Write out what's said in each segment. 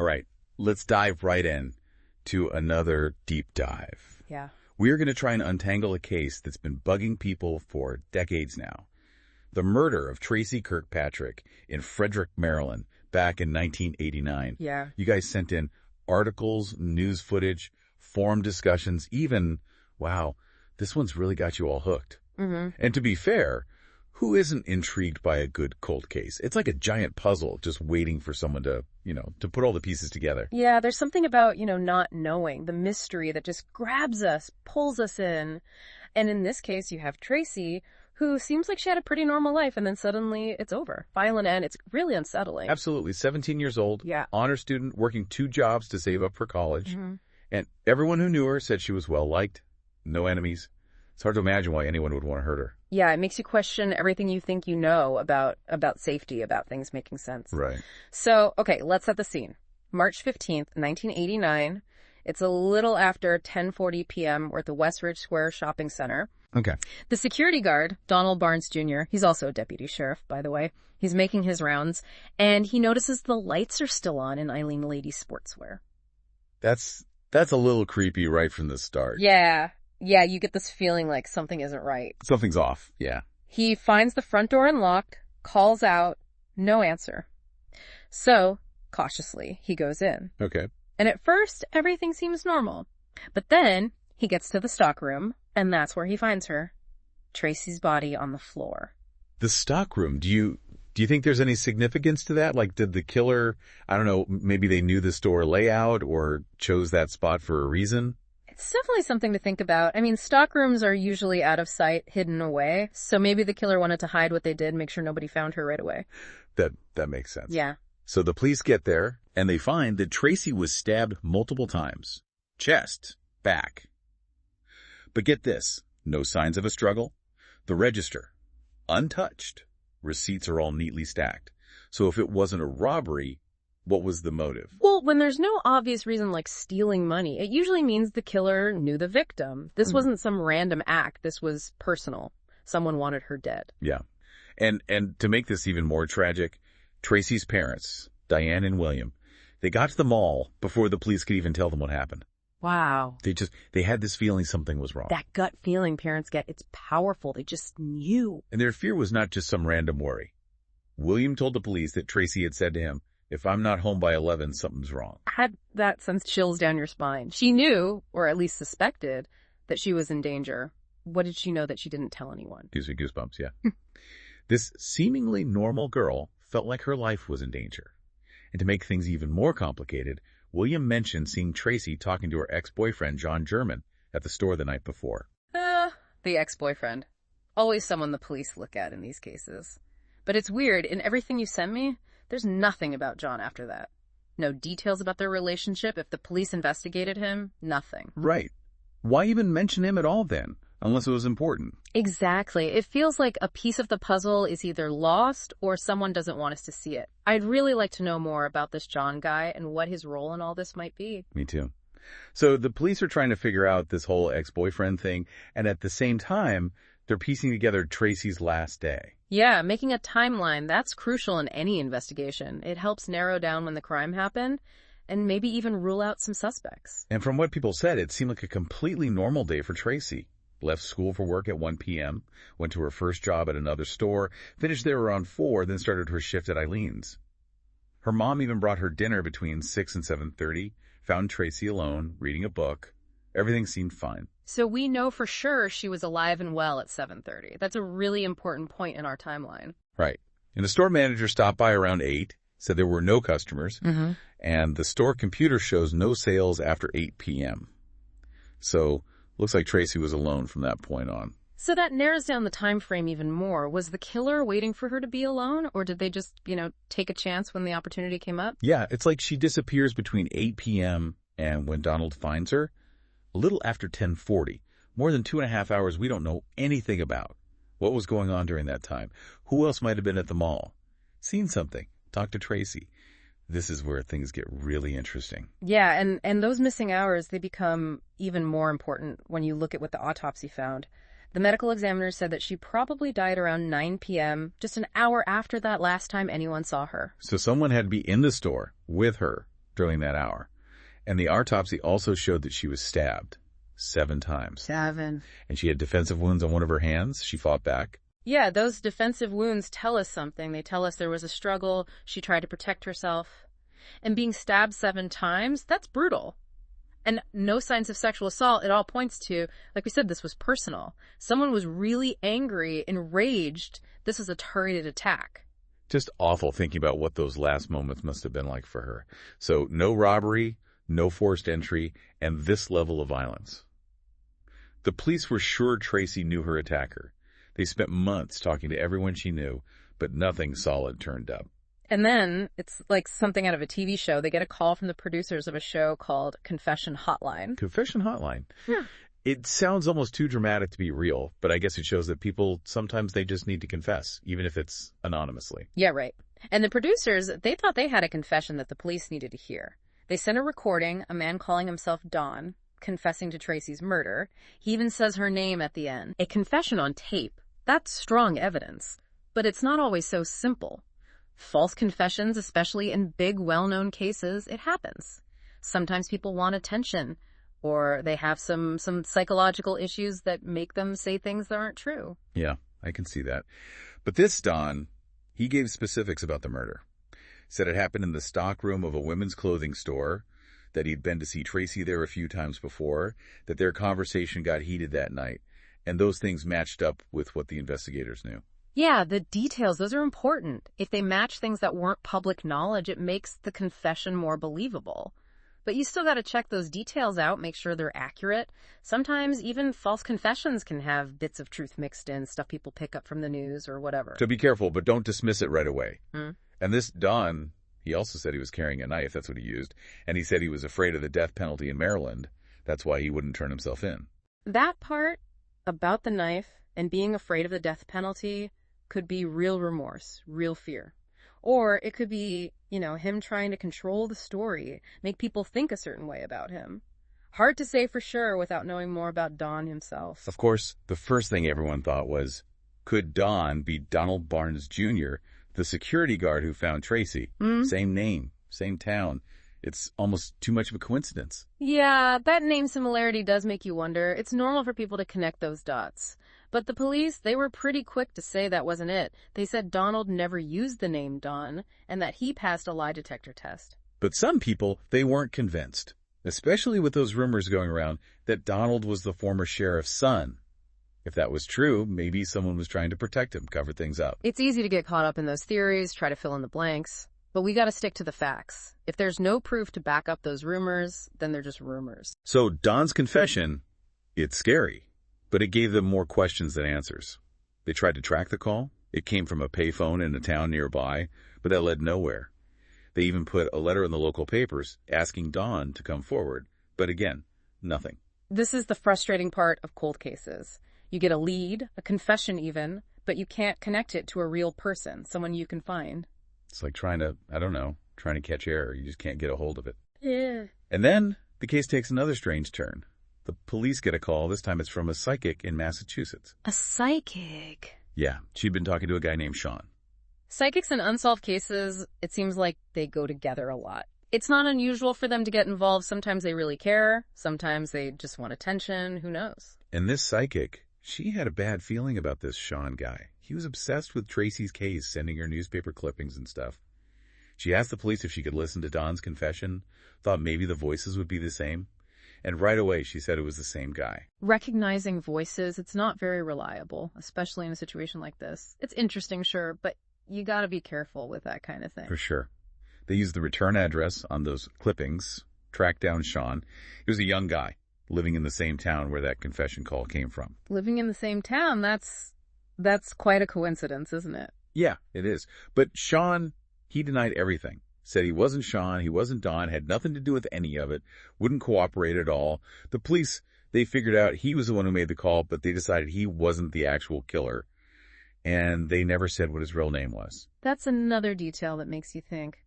All right, let's dive right in to another deep dive. Yeah. We are going to try and untangle a case that's been bugging people for decades now. The murder of Tracy Kirkpatre in Frederick, Maryland, back in 1989. Yeah. You guys sent in articles, news footage, forum discussions, even, wow, this one's really got you all hooked. Mm-hmm. And to be fair, who isn't intrigued by a good cold case? It's like a giant puzzle just waiting for someone to, to put all the pieces together. Yeah, there's something about, not knowing, the mystery that just grabs us, pulls us in. And in this case, you have Tracy, who seems like she had a pretty normal life, and then suddenly it's over. Violent end. It's really unsettling. Absolutely. 17 years old. Yeah. Honor student, working 2 jobs to save up for college. Mm-hmm. And everyone who knew her said she was well-liked, no enemies. It's hard to imagine why anyone would want to hurt her. Yeah, it makes you question everything you think you know about safety, about things making sense. Right. So, okay, let's set the scene. March 15th, 1989. It's a little after 10:40 p.m. We're at the Westridge Square Shopping Center. Okay. The security guard, Donald Barnes Jr., he's also a deputy sheriff, by the way. He's making his rounds, and he notices the lights are still on in Eileen Ladies Sportswear. That's a little creepy right from the start. Yeah, you get this feeling like something isn't right. Something's off, yeah. He finds the front door unlocked, calls out, no answer. So, cautiously, he goes in. Okay. And at first, everything seems normal. But then, he gets to the stockroom, and that's where he finds her. Tracy's body on the floor. The stockroom, do you think there's any significance to that? Like, did the killer, I don't know, maybe they knew the store layout or chose that spot for a reason? It's definitely something to think about. I mean, stockrooms are usually out of sight, hidden away. So maybe the killer wanted to hide what they did, make sure nobody found her right away. That makes sense. Yeah. So the police get there, and they find that Tracy was stabbed multiple times. Chest, back. But get this, no signs of a struggle. The register, untouched. Receipts are all neatly stacked. So if it wasn't a robbery, what was the motive? Well, when there's no obvious reason like stealing money, it usually means the killer knew the victim. This wasn't some random act. This was personal. Someone wanted her dead. Yeah. And to make this even more tragic, Tracy's parents, Diane and William, they got to the mall before the police could even tell them what happened. Wow. They had this feeling something was wrong. That gut feeling parents get, it's powerful. They just knew. And their fear was not just some random worry. William told the police that Tracy had said to him, "If I'm not home by 11, something's wrong." Had that sends chills down your spine. She knew, or at least suspected, that she was in danger. What did she know that she didn't tell anyone? Gives me goosebumps, yeah. This seemingly normal girl felt like her life was in danger. And to make things even more complicated, William mentioned seeing Tracy talking to her ex-boyfriend, John German, at the store the night before. The ex-boyfriend. Always someone the police look at in these cases. But it's weird, in everything you sent me, there's nothing about John after that. No details about their relationship. If the police investigated him, nothing. Right. Why even mention him at all then, unless it was important? Exactly. It feels like a piece of the puzzle is either lost or someone doesn't want us to see it. I'd really like to know more about this John guy and what his role in all this might be. Me too. So the police are trying to figure out this whole ex-boyfriend thing, and at the same time, they're piecing together Tracy's last day. Yeah, making a timeline, that's crucial in any investigation. It helps narrow down when the crime happened and maybe even rule out some suspects. And from what people said, it seemed like a completely normal day for Tracy. Left school for work at 1 p.m., went to her first job at another store, finished there around 4, then started her shift at Eileen's. Her mom even brought her dinner between 6 and 7:30, found Tracy alone, reading a book. Everything seemed fine. So we know for sure she was alive and well at 7:30. That's a really important point in our timeline. Right. And the store manager stopped by around 8, said there were no customers, and the store computer shows no sales after 8 p.m. So, looks like Tracy was alone from that point on. So that narrows down the time frame even more. Was the killer waiting for her to be alone, or did they just, take a chance when the opportunity came up? Yeah, it's like she disappears between 8 p.m. and when Donald finds her, a little after 10:40. More than 2.5 hours we don't know anything about. What was going on during that time? Who else might have been at the mall? Seen something? Talked to Tracy. This is where things get really interesting. Yeah, and those missing hours, they become even more important when you look at what the autopsy found. The medical examiner said that she probably died around 9 p.m., just an hour after that last time anyone saw her. So someone had to be in the store with her during that hour. And the autopsy also showed that she was stabbed 7 times. 7. And she had defensive wounds on one of her hands. She fought back. Yeah, those defensive wounds tell us something. They tell us there was a struggle. She tried to protect herself. And being stabbed 7 times, that's brutal. And no signs of sexual assault. It all points to, like we said, this was personal. Someone was really angry, enraged. This was a targeted attack. Just awful thinking about what those last moments must have been like for her. So no robbery, no forced entry, and this level of violence. The police were sure Tracy knew her attacker. They spent months talking to everyone she knew, but nothing solid turned up. And then, it's like something out of a TV show. They get a call from the producers of a show called Confession Hotline. Confession Hotline. Yeah. It sounds almost too dramatic to be real, but I guess it shows that people, sometimes they just need to confess, even if it's anonymously. Yeah, right. And the producers, they thought they had a confession that the police needed to hear. They sent a recording, a man calling himself Don, confessing to Tracy's murder. He even says her name at the end. A confession on tape. That's strong evidence. But it's not always so simple. False confessions, especially in big, well-known cases, it happens. Sometimes people want attention, or they have some psychological issues that make them say things that aren't true. Yeah, I can see that. But this Don, he gave specifics about the murder. Said it happened in the stockroom of a women's clothing store, that he'd been to see Tracy there a few times before, that their conversation got heated that night, and those things matched up with what the investigators knew. Yeah, the details, those are important. If they match things that weren't public knowledge, it makes the confession more believable. But you still got to check those details out, make sure they're accurate. Sometimes even false confessions can have bits of truth mixed in, stuff people pick up from the news or whatever. So be careful, but don't dismiss it right away. Hmm? And this Don, he also said he was carrying a knife, that's what he used, and he said he was afraid of the death penalty in Maryland. That's why he wouldn't turn himself in. That part about the knife and being afraid of the death penalty could be real remorse, real fear. Or it could be, him trying to control the story, make people think a certain way about him. Hard to say for sure without knowing more about Don himself. Of course, the first thing everyone thought was, could Don be Donald Barnes Jr., the security guard who found Tracy? Same name, same town. It's almost too much of a coincidence. Yeah, that name similarity does make you wonder. It's normal for people to connect those dots. But the police, they were pretty quick to say that wasn't it. They said Donald never used the name Don, and that he passed a lie detector test. But some people, they weren't convinced, especially with those rumors going around that Donald was the former sheriff's son. If that was true, maybe someone was trying to protect him, cover things up. It's easy to get caught up in those theories, try to fill in the blanks. But we gotta stick to the facts. If there's no proof to back up those rumors, then they're just rumors. So Don's confession, it's scary, but it gave them more questions than answers. They tried to track the call. It came from a payphone in a town nearby, but that led nowhere. They even put a letter in the local papers asking Don to come forward. But again, nothing. This is the frustrating part of cold cases. You get a lead, a confession even, but you can't connect it to a real person, someone you can find. It's like trying to catch air. You just can't get a hold of it. Yeah. And then the case takes another strange turn. The police get a call. This time it's from a psychic in Massachusetts. A psychic? Yeah, she'd been talking to a guy named Sean. Psychics in unsolved cases, it seems like they go together a lot. It's not unusual for them to get involved. Sometimes they really care. Sometimes they just want attention. Who knows? And this psychic, she had a bad feeling about this Sean guy. He was obsessed with Tracy's case, sending her newspaper clippings and stuff. She asked the police if she could listen to Don's confession, thought maybe the voices would be the same. And right away, she said it was the same guy. Recognizing voices, it's not very reliable, especially in a situation like this. It's interesting, sure, but you gotta be careful with that kind of thing. For sure. They used the return address on those clippings, tracked down Sean. He was a young guy, living in the same town where that confession call came from. Living in the same town, that's quite a coincidence, isn't it? Yeah, it is. But Sean, he denied everything. Said he wasn't Sean, he wasn't Don, had nothing to do with any of it, wouldn't cooperate at all. The police, they figured out he was the one who made the call, but they decided he wasn't the actual killer. And they never said what his real name was. That's another detail that makes you think.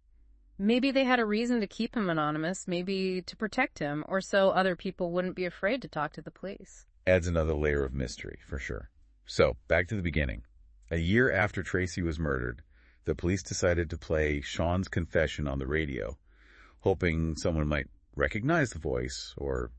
Maybe they had a reason to keep him anonymous, maybe to protect him, or so other people wouldn't be afraid to talk to the police. Adds another layer of mystery, for sure. So, back to the beginning. A year after Tracy was murdered, the police decided to play Sean's confession on the radio. hoping someone might recognize the voice or,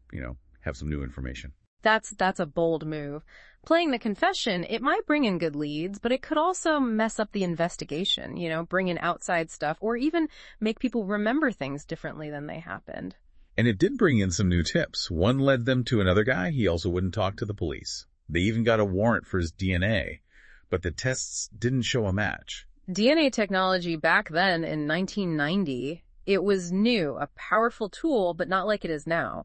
have some new information. That's a bold move. Playing the confession, it might bring in good leads, but it could also mess up the investigation, bring in outside stuff, or even make people remember things differently than they happened. And it did bring in some new tips. One led them to another guy. He also wouldn't talk to the police. They even got a warrant for his DNA, but the tests didn't show a match. DNA technology back then in 1990, it was new, a powerful tool, but not like it is now.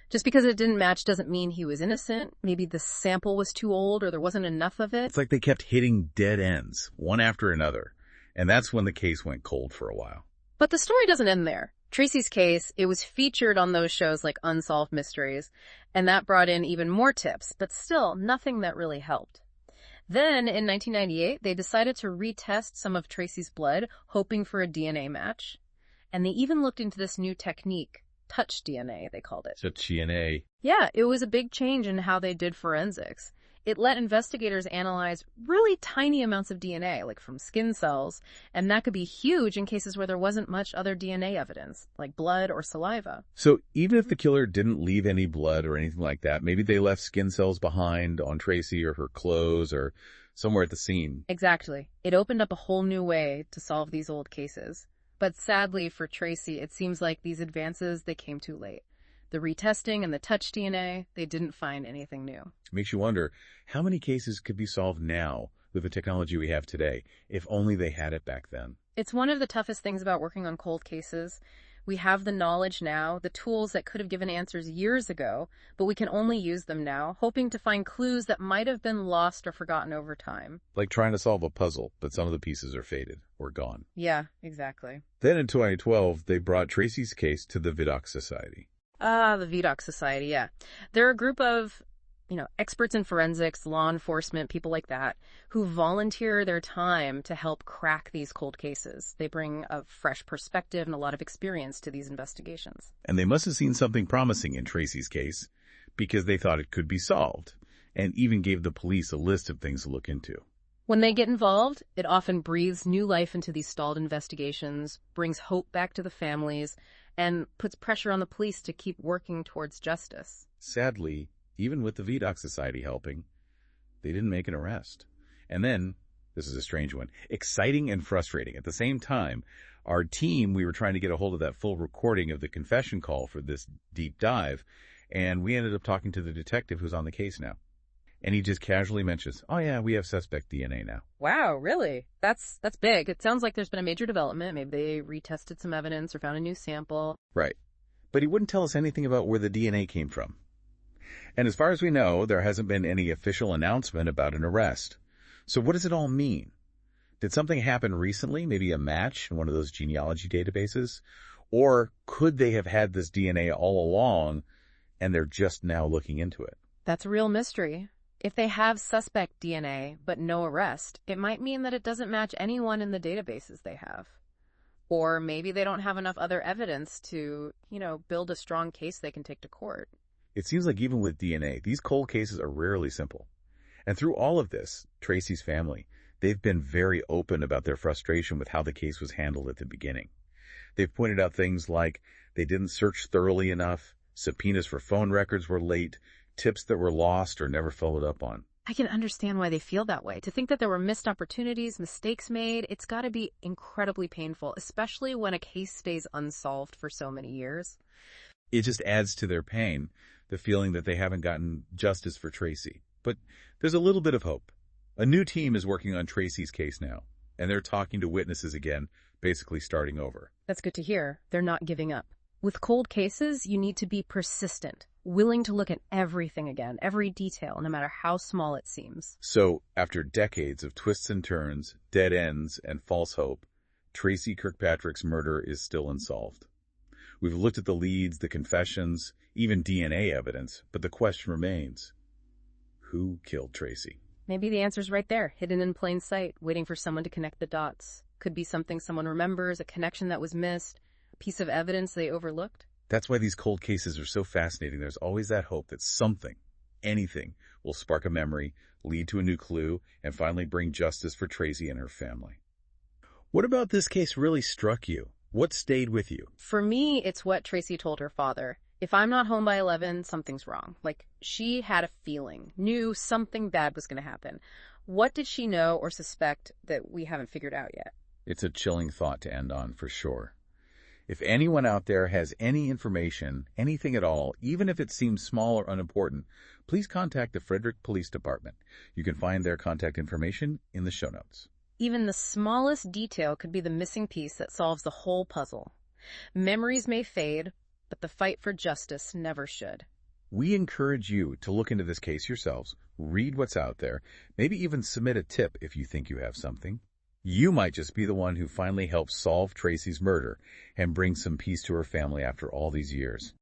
Just because it didn't match doesn't mean he was innocent. Maybe the sample was too old or there wasn't enough of it. It's like they kept hitting dead ends, one after another. And that's when the case went cold for a while. But the story doesn't end there. Tracy's case, it was featured on those shows like Unsolved Mysteries, and that brought in even more tips, but still nothing that really helped. Then, in 1998, they decided to retest some of Tracy's blood, hoping for a DNA match. And they even looked into this new technique. Touch DNA, they called it. Touch DNA. Yeah, it was a big change in how they did forensics. It let investigators analyze really tiny amounts of DNA, like from skin cells, and that could be huge in cases where there wasn't much other DNA evidence, like blood or saliva. So even if the killer didn't leave any blood or anything like that, maybe they left skin cells behind on Tracy or her clothes or somewhere at the scene. Exactly. It opened up a whole new way to solve these old cases. But sadly for Tracy, it seems like these advances, they came too late. The retesting and the touch DNA, they didn't find anything new. It makes you wonder, how many cases could be solved now with the technology we have today, if only they had it back then? It's one of the toughest things about working on cold cases. We have the knowledge now, the tools that could have given answers years ago, but we can only use them now, hoping to find clues that might have been lost or forgotten over time. Like trying to solve a puzzle, but some of the pieces are faded or gone. Yeah, exactly. Then in 2012, they brought Tracy's case to the Vidocq Society. The Vidocq Society, yeah. They're a group of, experts in forensics, law enforcement, people like that, who volunteer their time to help crack these cold cases. They bring a fresh perspective and a lot of experience to these investigations. And they must have seen something promising in Tracy's case because they thought it could be solved, and even gave the police a list of things to look into. When they get involved, it often breathes new life into these stalled investigations, brings hope back to the families, and puts pressure on the police to keep working towards justice. Sadly, even with the Vidocq Society helping, they didn't make an arrest. And then, this is a strange one, exciting and frustrating. At the same time, our team, we were trying to get a hold of that full recording of the confession call for this deep dive, and we ended up talking to the detective who's on the case now. And he just casually mentions, oh yeah, we have suspect DNA now. Wow, really? That's big. It sounds like there's been a major development. Maybe they retested some evidence or found a new sample. Right. But he wouldn't tell us anything about where the DNA came from. And as far as we know, there hasn't been any official announcement about an arrest. So what does it all mean? Did something happen recently, maybe a match in one of those genealogy databases? Or could they have had this DNA all along and they're just now looking into it? That's a real mystery. If they have suspect DNA but no arrest, it might mean that it doesn't match anyone in the databases they have. Or maybe they don't have enough other evidence to, build a strong case they can take to court. It seems like even with DNA, these cold cases are rarely simple. And through all of this, Tracy's family, they've been very open about their frustration with how the case was handled at the beginning. They've pointed out things like they didn't search thoroughly enough, subpoenas for phone records were late, tips that were lost or never followed up on. I can understand why they feel that way. To think that there were missed opportunities, mistakes made, it's got to be incredibly painful, especially when a case stays unsolved for so many years. It just adds to their pain, the feeling that they haven't gotten justice for Tracy. But there's a little bit of hope. A new team is working on Tracy's case now, and they're talking to witnesses again, basically starting over. That's good to hear. They're not giving up. With cold cases, you need to be persistent, willing to look at everything again, every detail, no matter how small it seems. So, after decades of twists and turns, dead ends, and false hope, Tracy Kirkpatrick's murder is still unsolved. We've looked at the leads, the confessions, even DNA evidence, but the question remains, who killed Tracy? Maybe the answer's right there, hidden in plain sight, waiting for someone to connect the dots. Could be something someone remembers, a connection that was missed, a piece of evidence they overlooked. That's why these cold cases are so fascinating. There's always that hope that something, anything, will spark a memory, lead to a new clue, and finally bring justice for Tracy and her family. What about this case really struck you? What stayed with you? For me, it's what Tracy told her father. If I'm not home by 11, something's wrong. Like, she had a feeling, knew something bad was going to happen. What did she know or suspect that we haven't figured out yet? It's a chilling thought to end on, for sure. If anyone out there has any information, anything at all, even if it seems small or unimportant, please contact the Frederick Police Department. You can find their contact information in the show notes. Even the smallest detail could be the missing piece that solves the whole puzzle. Memories may fade, but the fight for justice never should. We encourage you to look into this case yourselves, read what's out there, maybe even submit a tip if you think you have something. You might just be the one who finally helps solve Tracy's murder and bring some peace to her family after all these years.